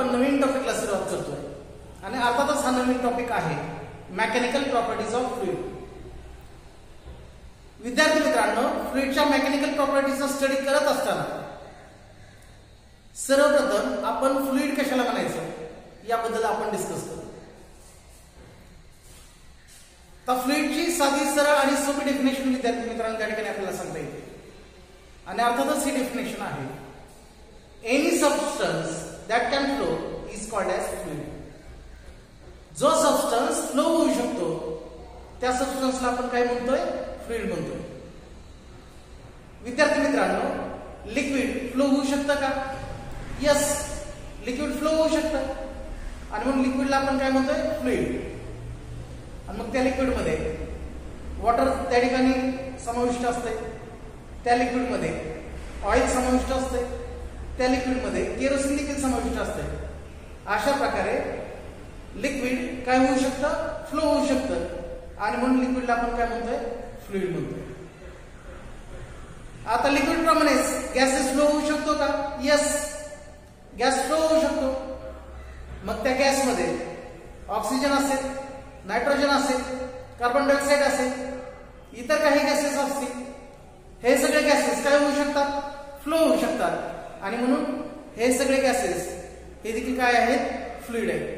आपण नवीन टॉपिकला सुरुवात करतोय आणि अर्थातच हा नवीन टॉपिक आहे मेकॅनिकल प्रॉपर्टीज ऑफ फ्लुइड. विद्यार्थी मित्रांनो, फ्लुइडच्या मेकॅनिकल प्रॉपर्टीजचा स्टडी करत असताना सर्वप्रथम आपण फ्लुइड कशाला म्हणायचं याबद्दल आपण डिस्कस करू. तर फ्लुइडची साधी सरळ आणि सोपी डेफिनेशन विद्यार्थी मित्रांनो त्या ठिकाणी आपल्याला सांगता येते आणि अर्थातच ही डेफिनेशन आहे any substance that can flow is called as fluid. जो सबस्टन्स फ्लो होऊ शकतो त्या सबस्टन्सला आपण काय म्हणतोय? फ्लुइड म्हणतोय. विद्यार्थी मित्रांनो, लिक्विड फ्लो होऊ शकतं का? यस, लिक्विड फ्लो होऊ शकतं आणि म्हणून लिक्विडला आपण काय म्हणतोय? फ्लुइड. आणि मग त्या लिक्विडमध्ये वॉटर त्या ठिकाणी समाविष्ट असते, त्या लिक्विडमध्ये ऑइल समाविष्ट असते, त्या लिक्विडमध्ये केरोसिन देखील समाविष्ट असते. अशा प्रकारे लिक्विड काय होऊ शकतं? फ्लो होऊ शकतं आणि म्हणून लिक्विडला आपण काय म्हणतोय? फ्लुइड म्हणतोय. आता लिक्विड प्रमाणेच गॅसेस फ्लो होऊ शकतो का? यस, गॅस फ्लो होऊ शकतो. मग त्या गॅसमध्ये ऑक्सिजन असेल, नायट्रोजन असेल, कार्बन डायऑक्साईड असेल, इतर काही गॅसेस असतील. हे सगळे गॅसेस काय होऊ शकतात? फ्लो होऊ शकतात आणि म्हणून हे सगळे गॅसेस हे देखील काय आहेत? फ्लुइड आहेत.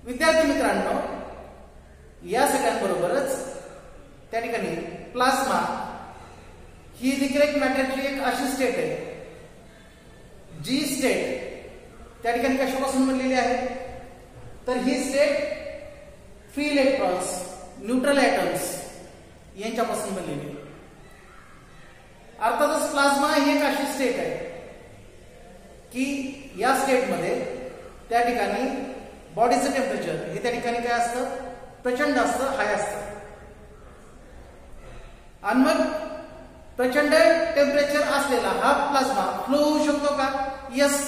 विद्यार्थी मित्रांनो, या सगळ्यांबरोबरच त्या ठिकाणी प्लाझ्मा ही देखील एक मॅटरची एक अशी स्टेट आहे जी स्टेट त्या ठिकाणी कशापासून बनलेली आहे? तर ही state free electrons, neutral atoms यांच्यापासून बनलेली आहे. अर्थातच प्लाझ्मा ही एक अशी स्टेट आहे की या स्टेटमध्ये त्या ठिकाणी बॉडीचं टेम्परेचर हे त्या ठिकाणी काय असतं? प्रचंड असतं, हाय असतं. आणि मग प्रचंड टेम्परेचर असलेला हा प्लाझ्मा फ्लो होऊ शकतो का? यस,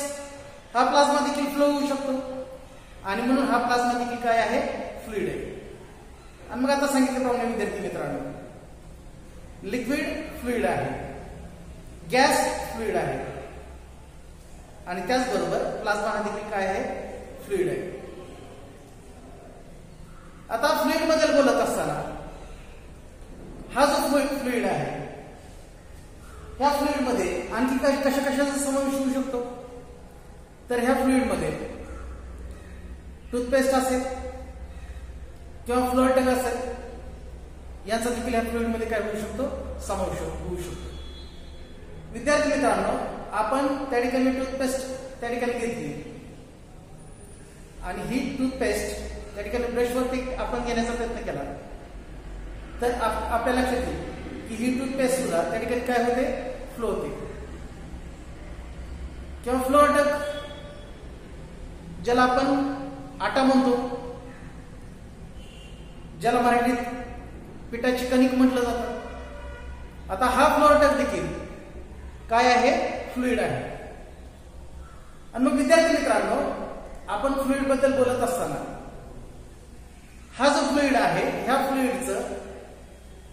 हा प्लाझ्मा देखील फ्लो होऊ शकतो आणि म्हणून हा प्लाझ्मा देखील काय आहे? फ्लुइड आहे. आणि मग आता सांगितल्याप्रमाणे विद्यार्थी मित्रांनो, लिक्विड फ्लुइड आहे, गॅस फ्लुइड आहे आणि त्याचबरोबर प्लाझ्मा हा देखील काय आहे? फ्लुइड आहे. आता फ्लुइड बद्दल बोलत असताना हा जो फ्लुइड आहे ह्या फ्लुइड मध्ये आणखी कशा कशाचा समावेश होऊ शकतो? तर ह्या फ्लुइड मध्ये टूथपेस्ट असेल किंवा फ्लोर टग असेल यांचा देखील ह्या फ्लुइड मध्ये काय होऊ शकतो? समावेश होऊ शकतो. विद्यार्थी मित्रांनो, आपण त्या ठिकाणी टूथपेस्ट त्या ठिकाणी घेतली आणि ही टूथपेस्ट त्या ठिकाणी ब्रशवरती आपण घेण्याचा प्रयत्न केला तर आपल्या लक्षात येईल की ही टूथपेस्ट सुद्धा त्या ठिकाणी काय होते? फ्लो होते. किंवा फ्लोर टग ज्याला आपण आटा म्हणतो, ज्याला मराठीत पिठाची कणिक म्हटलं जातं. आता हा फ्लोर टग देखील काय आहे? फ्लुइड आहे. आणि मग विद्यार्थी मित्रांनो, आपण फ्लुइड बद्दल बोलत असताना हा जो फ्लुइड आहे ह्या फ्लुइडचं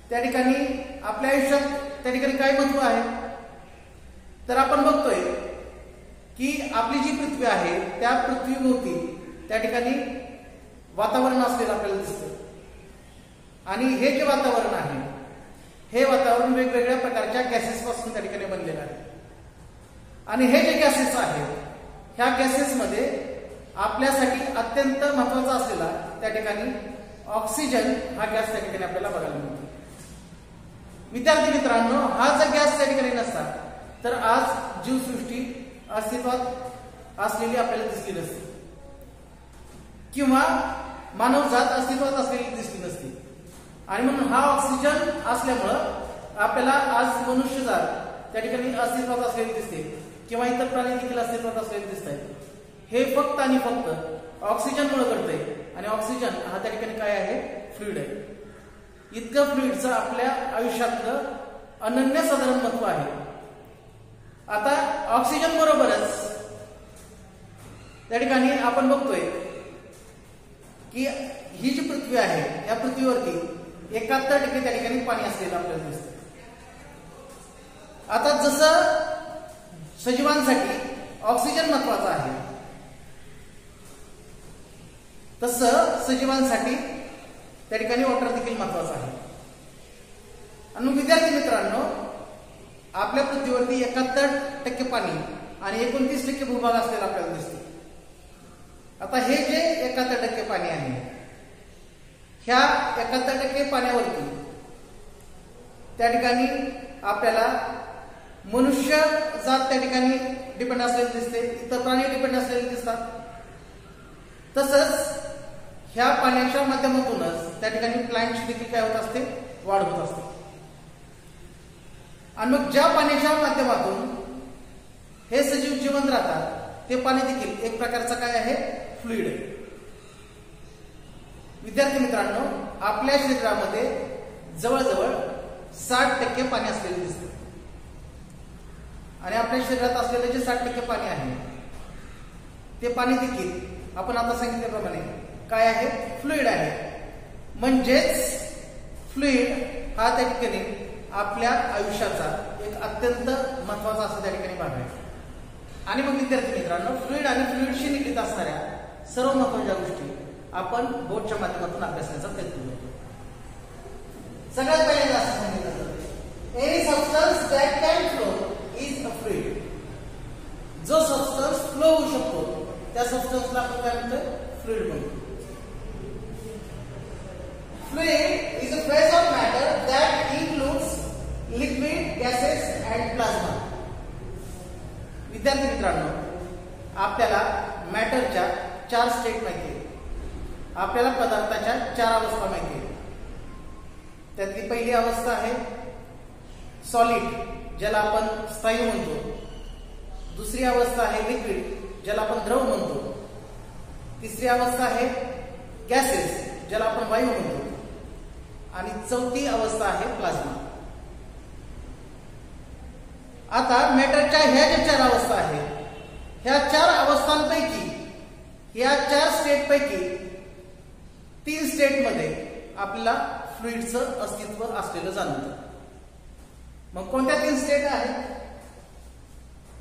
त्या ठिकाणी आपल्या आयुष्यात त्या ठिकाणी काय महत्व आहे? तर आपण बघतोय की आपली जी पृथ्वी आहे त्या पृथ्वीभोवती त्या ठिकाणी वातावरण असलेलं आपल्याला दिसतं आणि हे जे वातावरण आहे हे वातावरण वेगवेगळ्या प्रकारच्या गॅसेस पासून त्या ठिकाणी बनलेलं आहे. आणि हे जे गॅसेस आहेत ह्या गॅसेसमध्ये आपल्यासाठी अत्यंत महत्वाचा असलेला त्या ठिकाणी ऑक्सिजन हा गॅस त्या ठिकाणी आपल्याला बघायला मिळतो. विद्यार्थी मित्रांनो, हा जर गॅस त्या ठिकाणी नसता तर आज जीवसृष्टी अस्तित्वात असलेली आपल्याला दिसली नसती किंवा मानवजात अस्तित्वात असलेली दिसली नसती. आणि म्हणून हा ऑक्सिजन असल्यामुळं आपल्याला आज मनुष्यजात त्या ठिकाणी अस्तित्वात असलेली दिसते किंवा इतर प्राणी देखील अस्तित्वात असलेले दिसत आहेत. हे फक्त आणि फक्त ऑक्सिजनमुळे घडतंय आणि ऑक्सिजन हा त्या ठिकाणी काय आहे? फ्लुइड आहे. इतकं फ्लुइडचं आपल्या आयुष्यातलं अनन्यसाधारण महत्व आहे. आता ऑक्सिजन बरोबरच त्या ठिकाणी आपण बघतोय की ही जी पृथ्वी आहे या पृथ्वीवरती 71% त्या ठिकाणी पाणी असलेलं आपल्याला दिसतं. आता जसं सजीवांसाठी ऑक्सिजन महत्वाचा आहे, तसं सजीवांसाठी त्या ठिकाणी वॉटर देखील महत्वाचं आहे. आणि विद्यार्थी मित्रांनो, आपल्या पृथ्वीवरती 71% पाणी आणि 29% भूभाग असलेला आपल्याला दिसतो. आता हे जे 71% पाणी आहे, ह्या 71% पाण्यावरती त्या ठिकाणी आपल्याला मनुष्य जात त्या ठिकाणी डिपेंड असलेले दिसते, इतर प्राणी डिपेंड असलेले दिसतात. तसंच ह्या पाण्याच्या माध्यमातूनच त्या ठिकाणी प्लांटची देखील काय होत असते, वाढ होत असते. आणि मग ज्या पाण्याच्या माध्यमातून हे सजीव जिवंत राहतात ते पाणी देखील एक प्रकारचं काय आहे, फ्लुइड आहे. विद्यार्थी मित्रांनो, आपल्या शरीरामध्ये जवळजवळ 60% पाणी असलेले दिसते. आणि आपल्या शरीरात असलेले जे 60% पाणी आहे ते पाणी देखील आपण आता सांगितल्याप्रमाणे काय आहे, फ्लुइड आहे. म्हणजेच फ्लुइड हा त्या ठिकाणी आपल्या आयुष्याचा एक अत्यंत महत्वाचा असा त्या ठिकाणी भाग आहे. आणि मग विद्यार्थी मित्रांनो, फ्लुइड आणि फ्लुइडशी निगडीत असणाऱ्या सर्व महत्वाच्या गोष्टी आपण बोर्डच्या माध्यमातून अभ्यासण्याचा प्रयत्न करतो. सगळ्यात पहिल्यांदा असं सांगितलं जातं, any substance that can flow is a fluid. जो सबस्टन्स फ्लो होऊ शकतो त्या सबस्टन्सला आपण काय म्हणतो, फ्लुइड म्हणतो. Fluid is a phase of matter that includes liquid, gases and plasma. विद्यार्थी मित्रांनो, आपल्याला मॅटरच्या 4 स्टेट माहिती आहे. आपल्याला पदार्थाच्या 4 अवस्था माहिती आहे. त्यातली पहिली अवस्था आहे सॉलिड, ज्याला आपण स्थायू म्हणतो. दुसरी अवस्था आहे लिक्विड, ज्याला आपण द्रव म्हणतो. तिसरी अवस्था आहे गॅसेस, ज्याला आपण वायू म्हणतो. आणि चौथी अवस्था आहे प्लाझ्मा. आता मॅटरच्या ह्या ज्या 4 अवस्था आहेत, ह्या 4 अवस्थांपैकी, या 4 स्टेट पैकी 3 स्टेटमध्ये आपल्याला फ्लुइडचं अस्तित्व असलेलं जाणवतं. मग कोणत्या 3 स्टेट आहेत?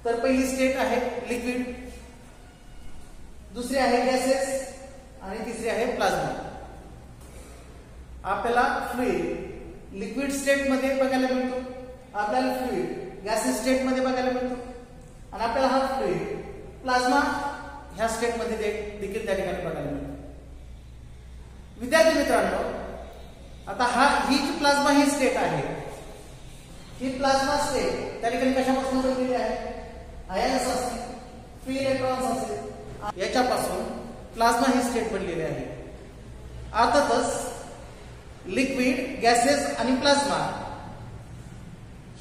तर पहिली स्टेट आहे लिक्विड, दुसरी आहे गॅसेस आणि तिसरी आहे प्लाझ्मा. आपल्याला फ्लुइड लिक्विड स्टेट मध्ये बघायला मिळतो, आपल्याला फ्लुइड गॅसेस स्टेट मध्ये बघायला मिळतो, आणि आपल्याला हा फ्लुइड प्लाझ्मा ह्या स्टेट मध्ये देखील त्या ठिकाणी बघायला मिळतो. विद्यार्थी मित्रांनो, आता ही जी प्लाझ्मा ही स्टेट आहे, ही प्लाझ्मा स्टेट त्या ठिकाणी कशापासून बनलेली आहे? आयन्स असतील, फ्री इलेक्ट्रॉन्स असतील, याच्यापासून प्लाझ्मा ही स्टेट बनलेली आहे. अर्थातच लिक्विड, गॅसेस आणि प्लाझ्मा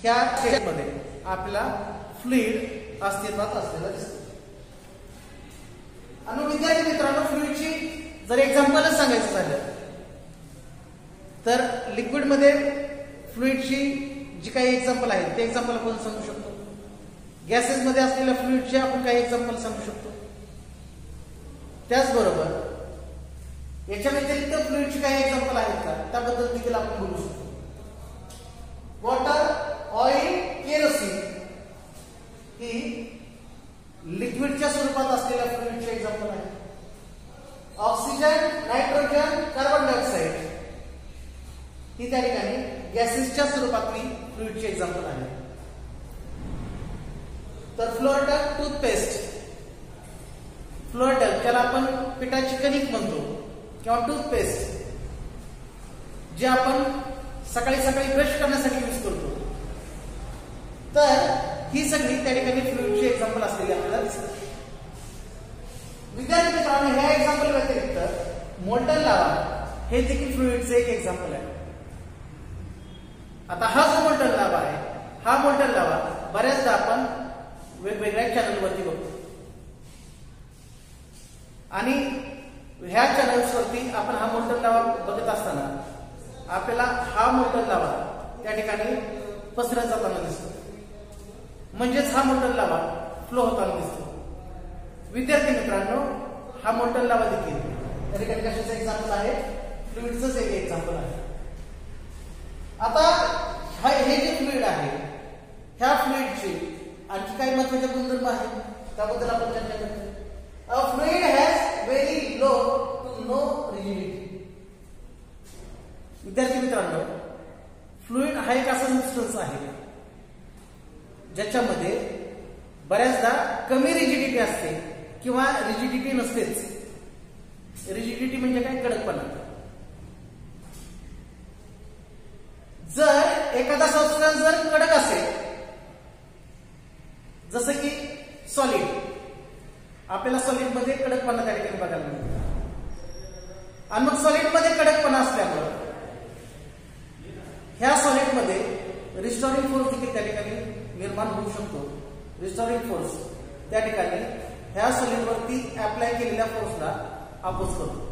ह्या स्टेटमध्ये आपल्याला फ्लुइड अस्तित्वात असलेलं दिसतं. आणि विद्यार्थी मित्रांनो, फ्लुइडची जर एक्झाम्पलच सांगायचं झालं तर लिक्विड मध्ये फ्लुइडची जी काही एक्झाम्पल आहे ते एक्झाम्पल आपण सांगू शकतो. गॅसेस मध्ये असलेल्या फ्लुइडचे आपण काही एक्झाम्पल सांगू शकतो. त्याचबरोबर याच्या व्यतिरिक्त फ्लुइडची काही एक्झाम्पल आहेत का, त्याबद्दल देखील आपण बोलू शकतो. वॉटर, ऑइल, केरोसिन ही लिक्विडच्या स्वरूपात असलेल्या फ्लुइडचे एक्झाम्पल आहे. ऑक्सिजन, नायट्रोजन, कार्बन डायऑक्साईड ही त्या ठिकाणी गॅसेसच्या स्वरूपातली फ्लुइडची एक्झाम्पल आहे. तर फ्लोरटल टूथपेस्ट, फ्लोरटल ज्याला आपण पिठाची कणिक म्हणतो किंवा टूथपेस्ट, जे आपण सकाळी सकाळी ब्रश करण्यासाठी यूज करतो, तर ही सगळी त्या ठिकाणी फ्लुइडची एक्झाम्पल असलेली आपल्याला दिसतात. विद्यार्थी मित्रांनो, ह्या एक्झाम्पल व्यतिरिक्त मोल्टन लावा हे देखील फ्लुइडचे एक एक्झाम्पल आहे. आता हा जो मोल्टन लावा आहे, हा मोल्टन लावा बऱ्याचदा आपण वेगवेगळ्या चॅनलवरती बघतो, आणि ह्या चॅनल्सवरती आपण हा मोल्टन लावा बघत असताना आपल्याला हा मोल्टन लावा त्या ठिकाणी पसरत जाताना दिसतो. म्हणजेच हा मोल्टन लावा फ्लो होताना दिसतो. विद्यार्थी मित्रांनो, हा मोल्टन लावा देखील त्या ठिकाणी कशाचं एक्झाम्पल आहे? फ्लुइडचंच एक एक्झाम्पल आहे. आता हे जे फ्लुइड आहे, ह्या फ्लुइडची आणखी काही महत्वाचे गुणधर्म आहेत त्याबद्दल आपण चर्चा करतो. A fluid has very low to no rigidity. विद्यार्थी मित्रांनो, फ्लुइड हा एक असा सबस्टन्स आहे ज्याच्यामध्ये बऱ्याचदा कमी रिजिडिटी असते किंवा रिजिडिटी नसतेच. रिजिडिटी म्हणजे काय? कडकपणा. जर एखादा सबस्टन्स जर कडक असेल, जसं की सॉलिड, आपल्याला सॉलिड मध्ये कडकपणा त्या ठिकाणी बघायला मिळतो. आणि मग सॉलिड मध्ये कडकपणा असल्यामुळे ह्या सॉलिड मध्ये रिस्टोरिंग फोर्स देखील त्या ठिकाणी निर्माण होऊ शकतो. रिस्टोरिंग फोर्स त्या ठिकाणी ह्या सॉलिड वरती अप्लाय केलेल्या फोर्सला अपोज करतो.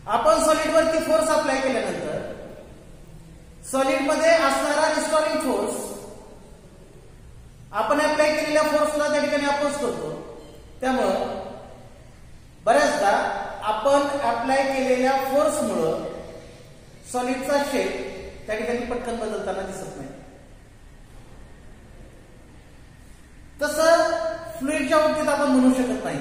आपण सॉलिड वरती फोर्स अप्लाय केल्यानंतर सॉलिड मध्ये असणारा रिस्टोरिंग फोर्स आपण अप्लाय केलेल्या फोर्सला त्या ठिकाणी अपोज करतो. त्यामुळं बऱ्याचदा आपण अप्लाय केलेल्या फोर्समुळे सॉलिडचा शेप त्या ठिकाणी पटकन बदलताना दिसत नाही. तसं फ्लुइडच्या बाबतीत आपण म्हणू शकत नाही.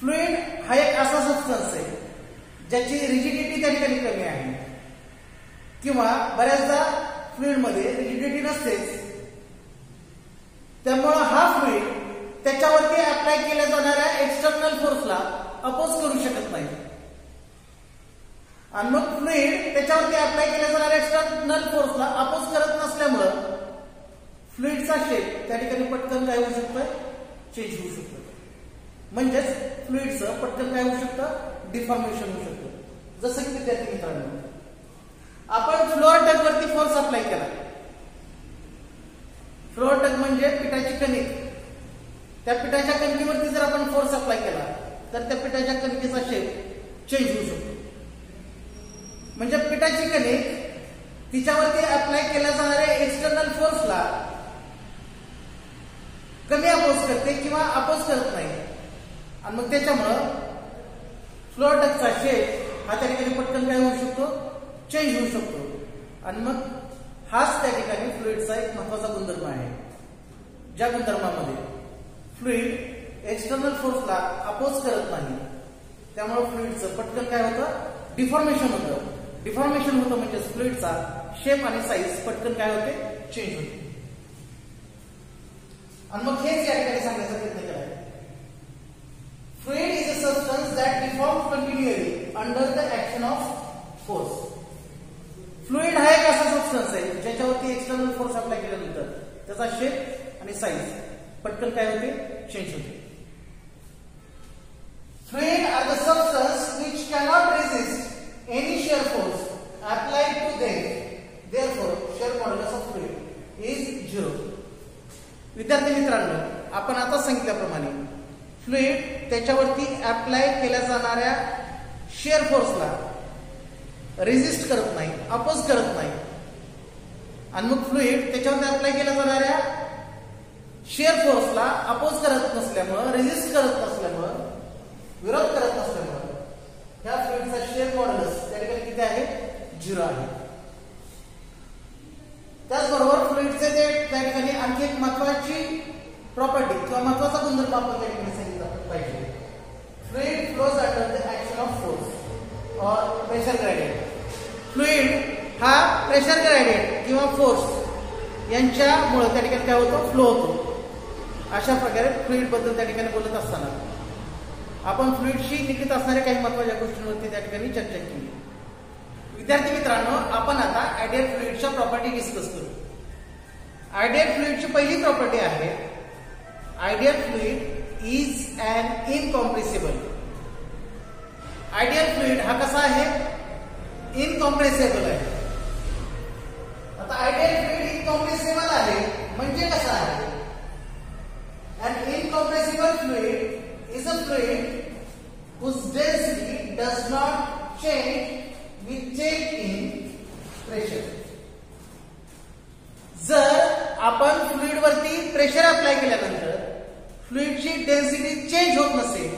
फ्लुइड हा एक असा सबस्टन्स आहे ज्याची रिजिडिटी त्या ठिकाणी कमी आहे किंवा बऱ्याचदा फ्लुइड मध्ये रिजिडिटी नसतेच. त्यामुळे हा फ्लुइड त्याच्यावरती अप्लाय केल्या जाणाऱ्या एक्सटर्नल फोर्सला अपोज करू शकत नाही. आणि मग फ्लुइड त्याच्यावरती अप्लाय केल्या जाणाऱ्या एक्सटर्नल फोर्सला अपोज करत नसल्यामुळं फ्लुइडचा शेप त्या ठिकाणी पटकन काय होऊ शकतं? चेंज होऊ शकतं. म्हणजेच फ्लुइडचं पटकन काय होऊ शकतं? डिफॉर्मेशन होऊ शकतं. जसं की विद्यार्थी मित्रांनो, आपण फ्लोअर टग वरती फोर्स अप्लाय केला. फ्लोअर टग म्हणजे पिठाची कणिक. त्या पिठाच्या कणकीवरती जर आपण फोर्स अप्लाय केला तर त्या पिठाच्या कणकेचा शेप चेंज होऊ शकतो. म्हणजे पिठाची कणिक तिच्यावरती अप्लाय केल्या जाणाऱ्या एक्सटर्नल फोर्सला कमी अपोज करते किंवा अपोज करत नाही. आणि मग त्याच्यामुळं फ्लोअर टगचा शेप हा त्या ठिकाणी पटकन काय होऊ शकतो? चेंज होऊ शकतो. आणि मग हाच त्या ठिकाणी फ्लुइडचा एक महत्वाचा गुणधर्म आहे, ज्या गुणधर्मामध्ये फ्लुइड एक्सटर्नल फोर्सला अपोज करत नाही. त्यामुळे फ्लुइडचं पटकन काय होतं? डिफॉर्मेशन होतं. डिफॉर्मेशन होतं म्हणजे फ्लुइडचा शेप आणि साईज पटकन काय होते? चेंज होते. आणि मग हेच या ठिकाणी सांगण्याचा प्रयत्न केला आहे. Fluid is a substance that deforms continuously under the action of force. Fluid हा एक असा सबस्टन्स आहे ज्याच्यावरती एक्सटर्नल फोर्स अप्लाय केल्यानंतर त्याचा शेप आणि साईज पटकन काय होते? चेंज होते. Fluid are the substance which cannot resist any shear force applied to them. Therefore, shear modulus of fluid is 0. विद्यार्थी मित्रांनो, आपण आता सांगितल्याप्रमाणे फ्लुइड त्याच्यावरती अप्लाय केल्या जाणाऱ्या शेअर फोर्सला रेजिस्ट करत नाही, अपोज करत नाही. आणि मग फ्लुइड त्याच्यावरती अप्लाय केल्या जाणाऱ्या शेअर फोर्सला अपोज करत नसल्यामुळं, रेजिस्ट करत नसल्यामुळं, विरोध करत नसल्यामुळं ह्या फ्लुइडचा शेअर मॉड्युलस त्या ठिकाणी किती आहे? 0 आहे. त्याचबरोबर फ्लुइडचे त्या ठिकाणी आणखी एक महत्वाची प्रॉपर्टी किंवा महत्वाचा गुणधर्म आपण त्या ठिकाणी सांगितला पाहिजे. Fluid flows under the action of force और प्रेशर ग्रेडियंट. फ्लुइड हा प्रेशर ग्रेडियंट किंवा फोर्स यांच्यामुळे त्या ठिकाणी काय होतो? फ्लो होतो. अशा प्रकारे फ्लुइड बद्दल त्या ठिकाणी बोलत असताना आपण फ्लुइडशी निगडीत असणाऱ्या काही महत्वाच्या गोष्टींवरती त्या ठिकाणी चर्चा केली. विद्यार्थी मित्रांनो, आपण आता आयडियल फ्लुइडच्या प्रॉपर्टी डिस्कस करू. आयडियल फ्लुइडची पहिली प्रॉपर्टी आहे, ideal fluid is an incompressible. Ideal fluid हा कसा आहे? इनकॉम्प्रेसिबल आहे. आता आयडियल फ्लुइड इनकॉम्प्रेसिबल आहे म्हणजे कसं आहे? An incompressible fluid is a fluid whose density does not change with change in pressure. जर आपण फ्लुइड वरती प्रेशर अप्लाय केल्यानंतर फ्लुइडची डेन्सिटी चेंज होत नसेल,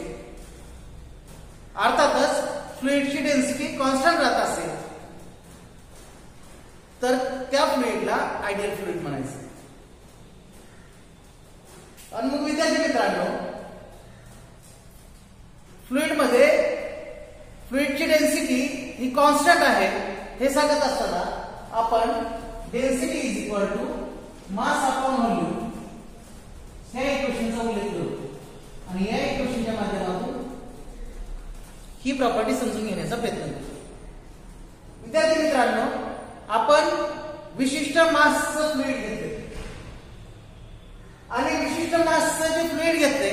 अर्थातच फ्लुइडची डेन्सिटी कॉन्स्टंट राहत असेल, तर त्या फ्लुइडला आयडियल फ्लुइड म्हणायचं. आणि मग विद्यार्थी मित्रांनो, फ्लुइड मध्ये फ्लुइडची डेन्सिटी ही कॉन्स्टंट आहे हे सांगत असताना आपण density is equal to mass upon volume ह्या इक्वेशनचा उल्लेख करू आणि या इक्वेशनच्या माध्यमातून ही प्रॉपर्टी समजून घेण्याचा प्रयत्न करू. विद्यार्थी मित्रांनो, आपण विशिष्ट मासचं फ्लुइड घेतले आणि विशिष्ट मासचं जे फ्लुइड घेतले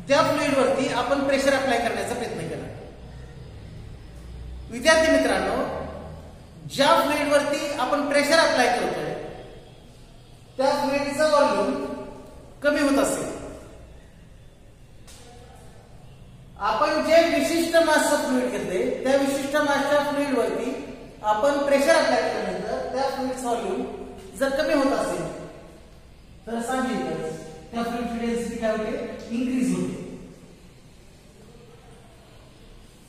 त्या फ्लुइड वरती आपण प्रेशर अप्लाय करण्याचा प्रयत्न केला. विद्यार्थी मित्रांनो, ज्या फ्लुइड वरती आपण प्रेशर अप्लाय करतोय त्या फ्लुइडचं व्हॉल्यूम कमी होत असेल. आपण जे विशिष्ट मासचं फ्लुइड घेतले त्या विशिष्ट मासच्या फ्लुइड वरती आपण प्रेशर अप्लाय केल्यानंतर त्या फ्लुइडचं व्हॉल्यूम जर कमी होत असेल तर साहजिकच त्या फ्लुइडची डेन्सिटी काय होते? इन्क्रीज होते.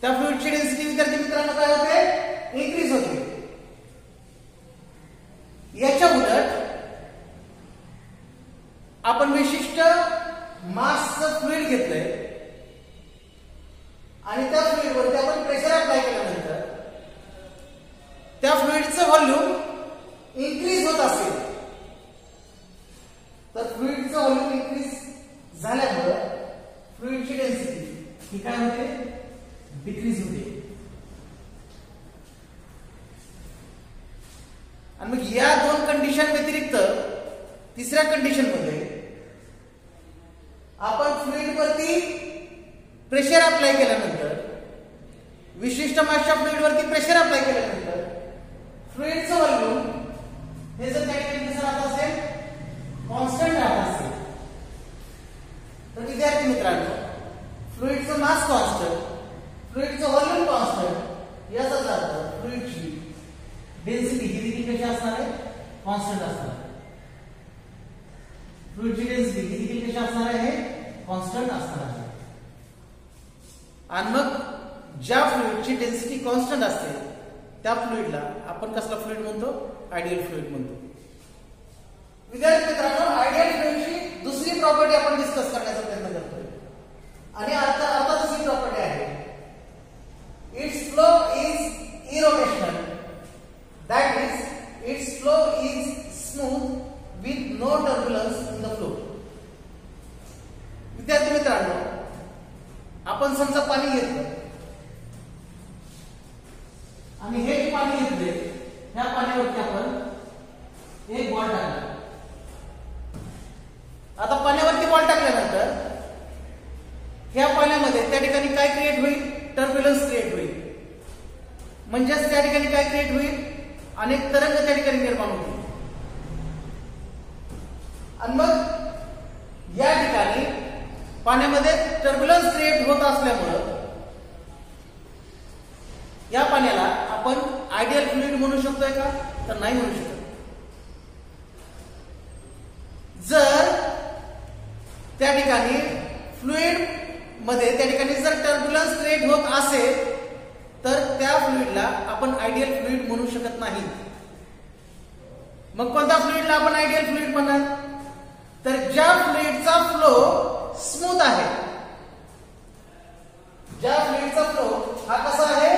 त्या फ्लुइडची डेन्सिटी विद्यार्थी मित्रांनो काय होते? इन्क्रीज होते. याच्या उलट आपण विशिष्ट मासचं फ्लुइड घेतलंय आणि त्या फ्लुइडवरती आपण प्रेशर अप्लाय केल्यानंतर त्या फ्लुइडचं व्हॉल्यूम इन्क्रीज होत असेल तर फ्लुइडचं व्हॉल्यूम इन्क्रीज झाल्यामुळे फ्लुइडची डेन्सिटी ही काय होते? डिक्रीज होते. आणि मग या दोन कंडिशन व्यतिरिक्त तिसऱ्या कंडिशन मध्ये आपण फ्लुइड वरती प्रेशर अप्लाय केल्यानंतर विशिष्ट मासच्या फ्लुइड वरती प्रेशर अप्लाय केल्यानंतर फ्लुइडचं व्हॉल्यूम हे जर त्या ठिकाणी कसं राहत असेल? कॉन्स्टंट राहत असेल तर विद्यार्थी मित्रांनो, फ्लुइडचं मास कॉन्स्टंट, फ्लुइडचं व्हॉल्यूम कॉन्स्टंट याचाच अर्थ फ्लुइडची डेन्सिटी ही देखील कशी असणार आहे? कॉन्स्टंट असणार आहे. फ्लुइडची डेन्सिटी ही देखील कशी असणार आहे? कॉन्स्टंट असणार आहे. आणि मग ज्या फ्लुइडची डेन्सिटी कॉन्स्टंट असते त्या फ्लुइडला आपण कसला फ्लुइड म्हणतो? आयडियल फ्लुइड म्हणतो. विद्यार्थी मित्रांनो, आयडियल फ्लुइडची दुसरी प्रॉपर्टी आपण डिस्कस करण्याचा प्रयत्न करतोय आणि आता दुसरी प्रॉपर्टी आहे its flow is irrotational, that is its flow is smooth with no turbulence in the flow. विद्यार्थी मित्रांनो, आपण समजा पाणी घेतलं आणि हे जे पाणी घेतले त्या पाण्यावरती आपण एक बॉल टाकला. आता पाण्यावरती बॉल टाकल्यानंतर ह्या पाण्यामध्ये त्या ठिकाणी काय क्रिएट होईल? टर्ब्युलन्स क्रिएट होईल. म्हणजेच त्या ठिकाणी काय क्रिएट होईल? अनेक तरंग त्या ठिकाणी निर्माण होतील. आणि मग या ठिकाणी पाण्यामध्ये टर्ब्युलन्स क्रिएट होत असल्यामुळं या पाण्याला आपण आयडियल फ्लुइड म्हणू शकतोय का? तर नाही म्हणू शकत. जर त्या ठिकाणी फ्लुइड मध्ये त्या ठिकाणी जर टर्ब्युलन्स क्रिएट होत असेल तर त्या फ्लुइडला आपण आयडियल फ्लुइड म्हणू शकत नाही. मग कोणत्या फ्लुइडला आपण आयडियल फ्लुइड म्हणणार? तर ज्या फ्लुइडचा फ्लो स्मूथ आहे, ज्या फ्लुइडचा फ्लो हा कसा आहे?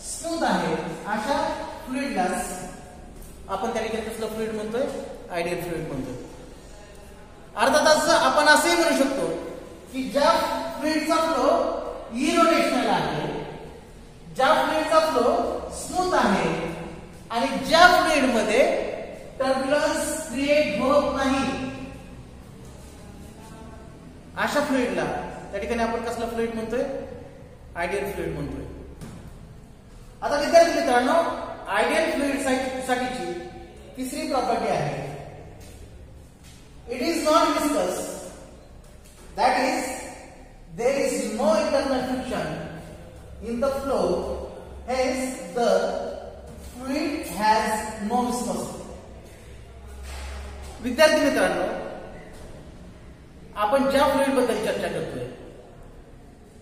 स्मूथ आहे, अशा फ्लुइडला आपण त्या ठिकाणी कसलं फ्लुइड म्हणतोय? आयडियल फ्लुइड म्हणतोय. अर्थातच आपण असंही म्हणू शकतो की ज्या फ्लुइडचा फ्लो इरोटेशनल आहे, ज्या फ्लुइडचा फ्लो स्मूथ आहे आणि ज्या फ्लुइड मध्ये टर्ब्युलन्स क्रिएट होत नाही अशा फ्लुइडला त्या ठिकाणी आपण कसला फ्लुइड म्हणतोय? आयडियल फ्लुइड म्हणतोय. आता विद्यार्थी मित्रांनो, आयडियल फ्लुइड साठीची तिसरी प्रॉपर्टी आहे it is non viscous, that is there is no internal friction in the flow, hence the fluid has no viscosity. विद्यार्थी मित्रांनो, आपण ज्या फ्लुइड बद्दल चर्चा करतोय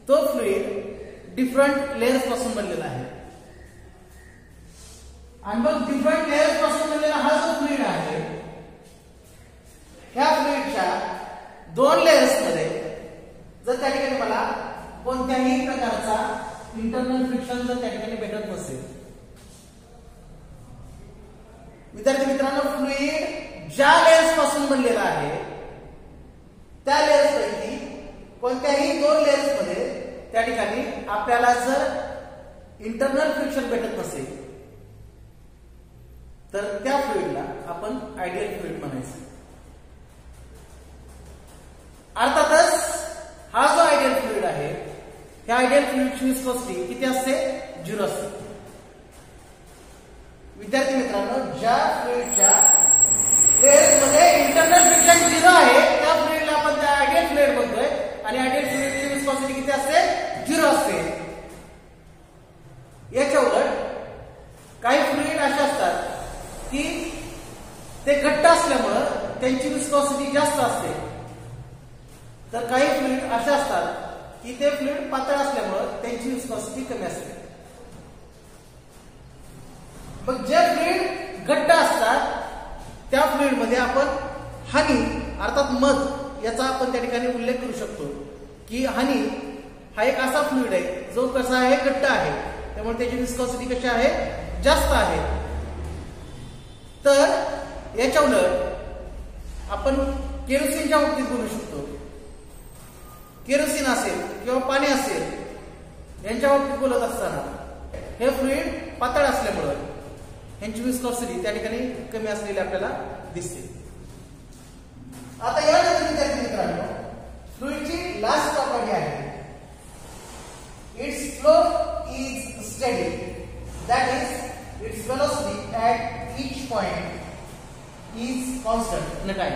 तो फ्लुइड डिफरंट लेयर्स पासून बनलेला आहे आणि मग डिफरंट लेयर्स पासून बनलेला हा जो फ्लुइड आहे ह्या फ्लुइडच्या दोन लेयर्स मध्ये जर त्या ठिकाणी मला कोणत्याही प्रकारचा इंटरनल फ्रिक्शन जर त्या ठिकाणी भेटत नसेल, विद्यार्थी मित्रांनो, फ्लुइड ज्या लेयर्स पासून बनलेला आहे त्या लेयर्स पैकी कोणत्याही दोन लेयर्स मध्ये त्या ठिकाणी आपल्याला जर इंटरनल फ्रिक्शन भेटत नसेल तर त्या फ्लुइडला आपण आयडियल फ्लुइड म्हणायचं. अर्थातच हा जो आयडियल फ्लुइड आहे, ह्या आयडियल फ्लुइडची विस्कोसिटी किती असते? 0 असते. विद्यार्थी मित्रांनो, ज्या फ्लुइडच्या लेयर्स मध्ये इंटरनल फ्रिक्शन 0 आहे त्या फ्लुइडला आपण त्या आयडियल फ्लुइड म्हणतोय आणि आयडियल फ्लुइडची विस्कोसिटी किती असते? 0 असते. याच्या उलट काही फ्लुइड असे असतात की ते घट्ट असल्यामुळे त्यांची विस्कोसिटी जास्त असते, तर काही फ्लुइड असे असतात की ते फ्लुइड पातळ असल्यामुळे त्यांची विस्कोसिटी कमी असते. मग जे फ्लुइड घट्ट असतात त्या फ्लुइड मध्ये आपण हनी अर्थात मध याचा आपण त्या ठिकाणी उल्लेख करू शकतो की हनी हा एक असा फ्लुइड आहे जो कसा आहे? घट्ट आहे, त्यामुळे त्याची विस्कोसिटी कशी आहे? जास्त आहे. तर याच्या उलट आपण केरोसिनच्या बाबतीत बोलू शकतो. केरोसिन असेल किंवा पाणी असेल यांच्या बाबतीत बोलत असताना हे फ्लुइड पातळ असल्यामुळे यांची विस्कोसिटी त्या ठिकाणी कमी असलेली आपल्याला दिसते. आता यानंतर विद्यार्थी मित्रांनो, फ्लुइडची लास्ट प्रॉपर्टी आहे its flow is steady, that is its velocity at each point is constant in time.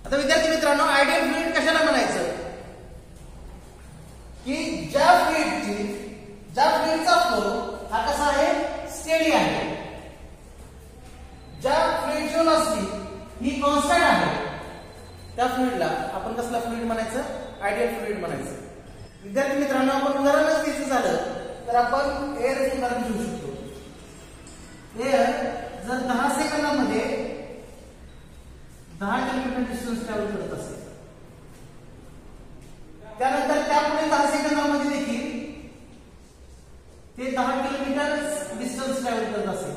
आता विद्यार्थी मित्रांनो, आयडियल फ्लुइड कशाला म्हणायचं? की ज्या फ्लुइडचा फ्लो हा कसा आहे? स्टेडी आहे. ज्या फ्लुइडची वेलोसिटी ही कॉन्स्टंट आहे त्या फ्लुइडला आपण कसला फ्लुइड म्हणायचं? आयडियल फ्लुइड म्हणायचं. विद्यार्थी मित्रांनो, आपण उदाहरणच घ्यायचं झालं तर आपण एअरचं उदाहरण घेऊ शकतो. एअर जर 10 सेकंदामध्ये 10 किलोमीटर डिस्टन्स ट्रॅव्हल करत असेल, त्यानंतर त्यापुढे 10 सेकंदामध्ये देखील ते 10 किलोमीटर डिस्टन्स ट्रॅव्हल करत असेल,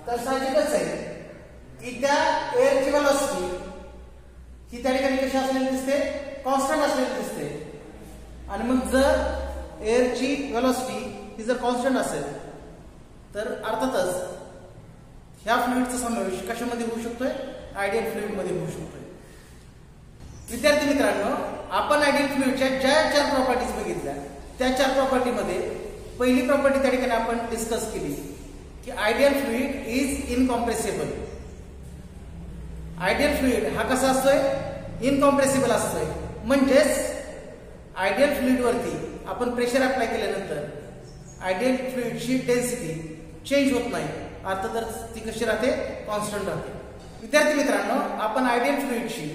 तर साहजिकच आहे की त्या एअरची वेलोसिटी ही त्या ठिकाणी कशी असलेली दिसते? कॉन्स्टंट असलेली दिसते. आणि मग जर एअरची वेलोसिटी ही जर कॉन्स्टंट असेल तर अर्थातच ह्या फ्लुइडचा समावेश कशामध्ये होऊ शकतोय? आयडियल फ्लुइड मध्ये होऊ शकतोय. विद्यार्थी मित्रांनो, आपण आयडियल फ्लुइडच्या ज्या 4 प्रॉपर्टीज बघितल्या त्या 4 प्रॉपर्टी मध्ये पहिली प्रॉपर्टी त्या ठिकाणी आपण डिस्कस केली की ideal fluid is incompressible. Ideal fluid हा कसा असतोय? इनकॉम्प्रेसिबल असतोय. म्हणजेच आयडियल फ्लुइड वरती आपण प्रेशर अप्लाय केल्यानंतर आयडियल फ्लुइडची डेन्सिटी चेंज होत नाही, अर्थातच ती कशी राहते? कॉन्स्टंट राहते. विद्यार्थी मित्रांनो, आपण आयडियल फ्लुइडची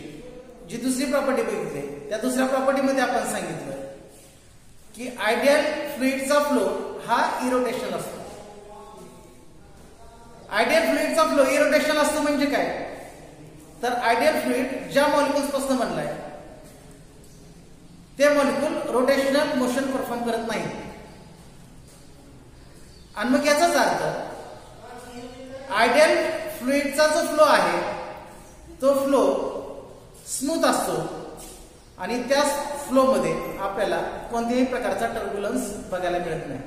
जी दुसरी प्रॉपर्टी बघितली त्या दुसऱ्या प्रॉपर्टीमध्ये आपण सांगितलं की आयडियल फ्लुइडचा फ्लो हा इरोटेशन असतो. आयडियल फ्लुइडचा फ्लो इरोटेशन असतो म्हणजे काय? तर आयडियल फ्लुइड ज्या मॉलिक्युल्स पासून बनलाय ते मॉलिक्युल रोटेशनल मोशन परफॉर्म करत नाही. आणि मग याचाच अर्थ आयडियल फ्लुइडचा जो फ्लो आहे तो फ्लो स्मूथ असतो आणि त्या फ्लो मध्ये आपल्याला कोणत्याही प्रकारचा टर्ब्युलन्स बघायला मिळत नाही.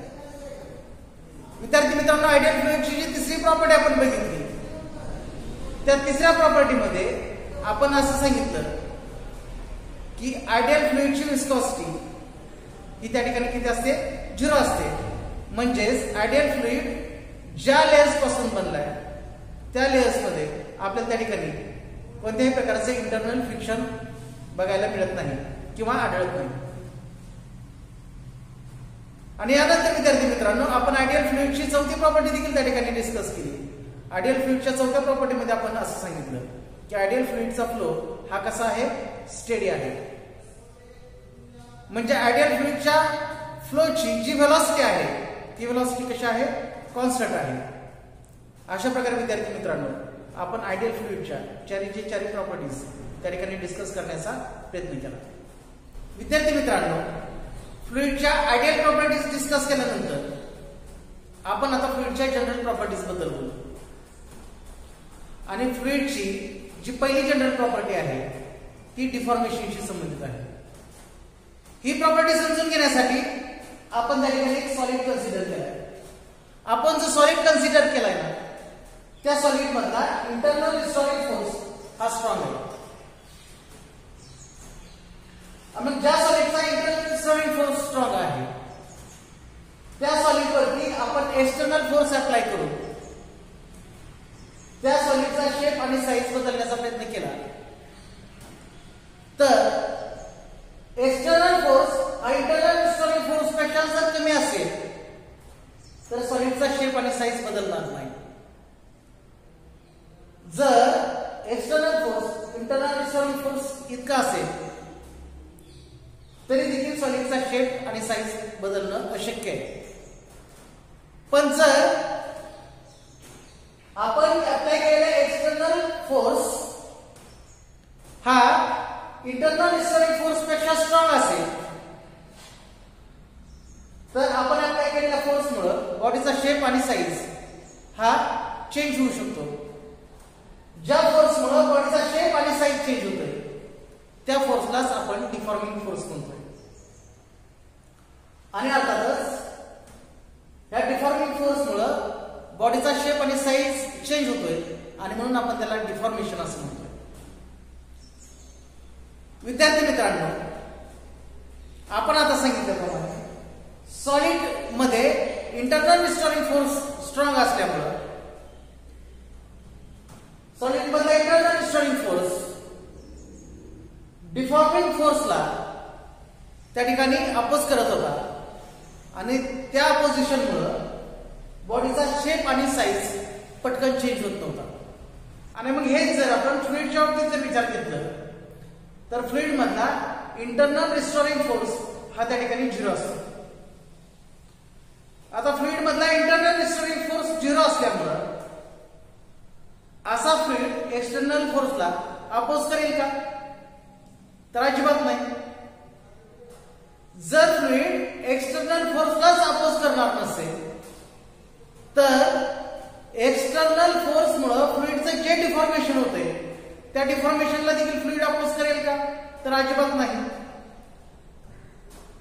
विद्यार्थी मित्रांनो, आयडियल फ्लुइडची जी तिसरी प्रॉपर्टी आपण बघितली त्या तिसऱ्या प्रॉपर्टीमध्ये आपण असं सांगितलं की आयडियल फ्लुइडची विस्कोसिटी ही त्या ठिकाणी किती असते? 0 असते. म्हणजेच आयडियल फ्लुइड ज्या लेयर्स पासून बनलाय त्या लेयर्स मध्ये आपल्याला त्या ठिकाणी कोणत्याही प्रकारचे इंटरनल फ्रिक्शन बघायला मिळत नाही किंवा आढळत नाही. आणि यानंतर विद्यार्थी मित्रांनो, आपण आयडियल फ्लुइडची चौथी प्रॉपर्टी देखील त्या ठिकाणी डिस्कस केली. आयडियल फ्लुइडच्या चौथ्या प्रॉपर्टीमध्ये आपण असं सांगितलं की आयडियल फ्लुइडचा फ्लो हा कसा आहे? स्टेडी आहे. म्हणजे आयडियल फ्लुइडच्या फ्लोची जी वेलोसिटी आहे ती वेलोसिटी कशी आहे? कॉन्स्टंट आहे. अशा प्रकारे विद्यार्थी मित्रांनो, आपण आयडियल फ्लुइडच्या चारी प्रॉपर्टीज त्या ठिकाणी डिस्कस करण्याचा प्रयत्न केला. विद्यार्थी मित्रांनो, फ्लुइडच्या आयडियल प्रॉपर्टीज डिस्कस केल्यानंतर आपण आता फ्लुइडच्या जनरल प्रॉपर्टीज बद्दल बोलू. आणि फ्लुइडची जी पहिली जनरल प्रॉपर्टी आहे ती डिफॉर्मेशनशी संबंधित आहे. ही प्रॉपर्टी समजून घेण्यासाठी आपण त्या ठिकाणी एक सॉलिड कन्सिडर केलाय. आपण जो सॉलिड कन्सिडर केलाय ना, त्या सॉलिड मधला इंटरनल रिस्टोरिंग फोर्स हा स्ट्रॉंग आहे. मग ज्या सॉलिडचा इंटरनल रिस्टोरिंग फोर्स स्ट्रॉंग आहे त्या सॉलिडवरती आपण एक्सटर्नल फोर्स अप्लाय करू त्या सॉलिडचा शेप आणि साईज बदलण्याचा प्रयत्न केला तर एक्सटर्नल फोर्स हा इंटरनल रिस्टोरिंग फोर्स पेक्षा जर कमी असेल तर सॉलिडचा शेप आणि साईज बदलणार नाही. जर external force internal restoring force इतका असेल तरी देखील सॉलिडचा शेप आणि साईज बदलणं अशक्य आहे. पण जर आपण अप्लाय केलेला एक्सटर्नल फोर्स हा इंटरनल रिस्टोरिंग फोर्स पेक्षा स्ट्रॉंग असेल तर आपण अप्लाय केलेल्या फोर्समुळे बॉडीचा शेप आणि साईज हा चेंज होऊ शकतो. ज्या फोर्समुळे बॉडीचा शेप आणि साईज चेंज होतोय त्या फोर्सलाच आपण डिफॉर्मिंग फोर्स म्हणतोय. आणि अर्थातच या डिफॉर्मिंग फोर्समुळे बॉडीचा शेप आणि साईज चेंज होतोय आणि म्हणून आपण त्याला डिफॉर्मेशन असं म्हणतोय. विद्यार्थी मित्रांनो, आपण आता सांगितल्याप्रमाणे सॉलिड मध्ये इंटरनल रिस्टोरिंग फोर्स स्ट्रॉंग असल्यामुळे सॉलिड मधला इंटरनल रिस्टोरिंग फोर्स डिफॉर्मिंग फोर्सला त्या ठिकाणी अपोज करत होता आणि त्या अपोजिशनमुळे बॉडीचा शेप आणि साईज पटकन चेंज होत नव्हता. आणि मग हेच जर आपण फ्लुइडच्या बाबतीत जर विचार घेतला तर फ्लुइड मधला इंटरनल रिस्टोरिंग फोर्स हा त्या ठिकाणी 0 असतो. आता फ्लुइड मधला इंटरनल रिस्टोरिंग फोर्स 0 असल्यामुळे असा फ्लुइड एक्सटर्नल फोर्सला अपोज करेल का? तर अजिबात नाही. जर फ्लुइड एक्सटर्नल फोर्सलाच अपोज करणार नसेल तर एक्सटर्नल फोर्स मुळे फ्लुइडचं जे डिफॉर्मेशन होते त्या डिफॉर्मेशनला देखील फ्लुइड अपोज करेल का? तर अजिबात नाही.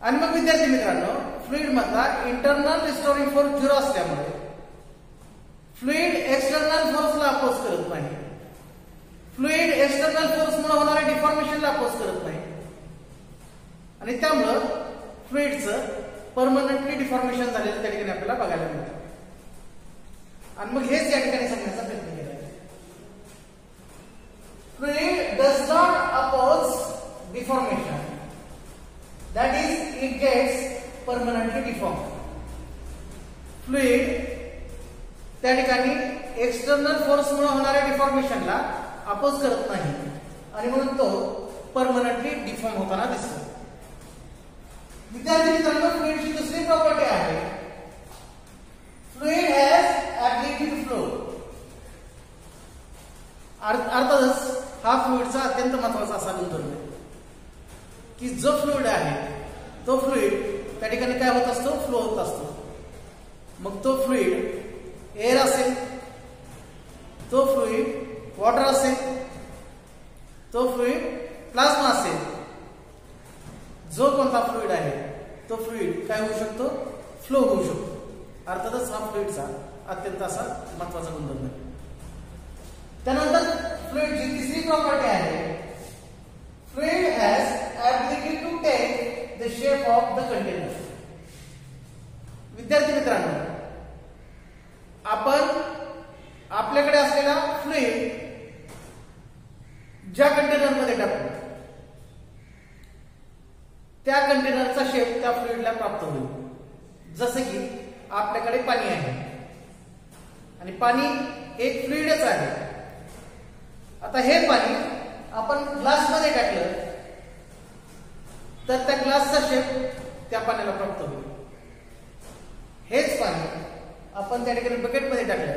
आणि मग विद्यार्थी मित्रांनो, फ्लुइड मधला इंटरनल रिस्टोरिंग फोर्स 0 असल्यामुळे फ्लुइड एक्सटर्नल फोर्सला अपोज करत नाही. फ्लुइड एक्सटर्नल फोर्स मुळे होणाऱ्या डिफॉर्मेशनला अपोज करत नाही आणि त्यामुळे फ्लुइडचं परमनंटली डिफॉर्मेशन झालेलं त्या ठिकाणी आपल्याला बघायला मिळतं. आणि मग हेच या ठिकाणी सांगण्याचा प्रयत्न केला आहे. Fluid does not oppose deformation, that is it gets permanently deform. Fluid त्या ठिकाणी एक्सटर्नल फोर्समुळे होणाऱ्या डिफॉर्मेशनला अपोज करत नाही आणि म्हणून तो परमनंटली डिफॉर्म होताना दिसतो. विद्यार्थी मित्रांनो, फ्लुइडची दुसरी प्रॉपर्टी आहे fluid has ability to flow. अर्थातच हा फ्लुइडचा अत्यंत महत्वाचा असा गुणधर्म आहे की जो फ्लुइड आहे तो फ्लुइड त्या ठिकाणी काय होत असतो? फ्लो होत असतो. मग तो फ्लुइड एअर असेल, तो फ्लुइड वॉटर असेल, तो फ्लुइड प्लाझ्मा असेल, जो कोणता फ्लुइड आहे तो फ्लुइड काय होऊ शकतो? फ्लो होऊ शकतो. अर्थातच हा फ्लुइडचा अत्यंत असा महत्वाचा गुणधर्म आहे. त्यानंतर फ्लुइडची तिसरी प्रॉपर्टी आहे fluid has ability to take the shape of the container. विद्यार्थी मित्रांनो, आपण आपल्याकडे असलेला फ्लुइड ज्या कंटेनरमध्ये टाकतो त्या कंटेनरचा शेप त्या फ्लुइडला प्राप्त होईल. जसे की आपल्याकडे पाणी आहे आणि पाणी एक फ्लुइडच आहे. आता हे पाणी आपण ग्लासमध्ये टाकलं तर त्या ग्लासचा शेप त्या पाण्याला प्राप्त होईल. हेच पाणी आपण त्या ठिकाणी बकेटमध्ये टाकलं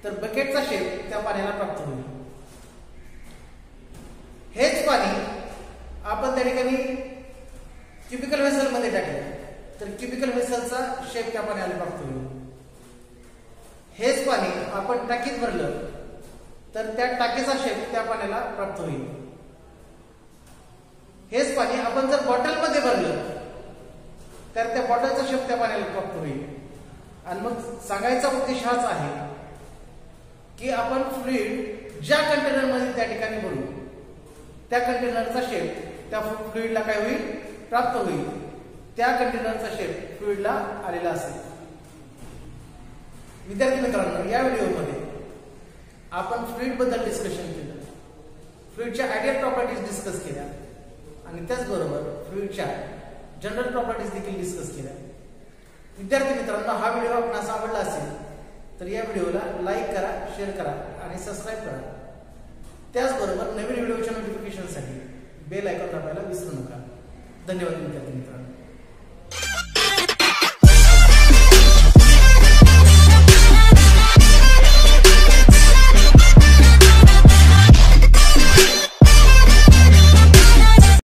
तर बकेटचा शेप त्या पाण्याला प्राप्त होईल. हेच पाणी आपण त्या ठिकाणी क्युबिकल व्हेसल मध्ये टाकले तर क्युबिकल व्हेसलचा शेप त्या पाण्याला प्राप्त होईल. हेच पाणी आपण टाकीत भरलं तर त्या टाकीचा शेप त्या पाण्याला प्राप्त होईल. हेच पाणी आपण जर बॉटलमध्ये भरलं तर त्या बॉटलचा शेप त्या पाण्याला प्राप्त होईल. आणि मग सांगायचा उद्देश हाच आहे की आपण फ्लुइड ज्या कंटेनरमध्ये त्या ठिकाणी भरू त्या कंटेनरचा शेप त्या फ्लुइडला काय होईल, प्राप्त होईल. त्या कंटेनरचा शेप फ्लुइडला आलेला असेल. विद्यार्थी मित्रांनो, या व्हिडिओमध्ये आपण फ्लुइड बद्दल डिस्कशन केलं, फ्लुइडच्या आयडियल प्रॉपर्टीज डिस्कस केल्या आणि त्याचबरोबर फ्लुइडच्या जनरल प्रॉपर्टीज देखील डिस्कस केल्या. विद्यार्थी मित्रांनो, हा व्हिडिओ आपणास आवडला असेल तर या व्हिडिओला लाईक करा, शेअर करा आणि सबस्क्राईब करा. त्याचबरोबर नवीन व्हिडिओच्या नोटिफिकेशनसाठी बेल आयकॉन दाबायला विसरू नका. धन्यवाद विद्यार्थी मित्रांनो.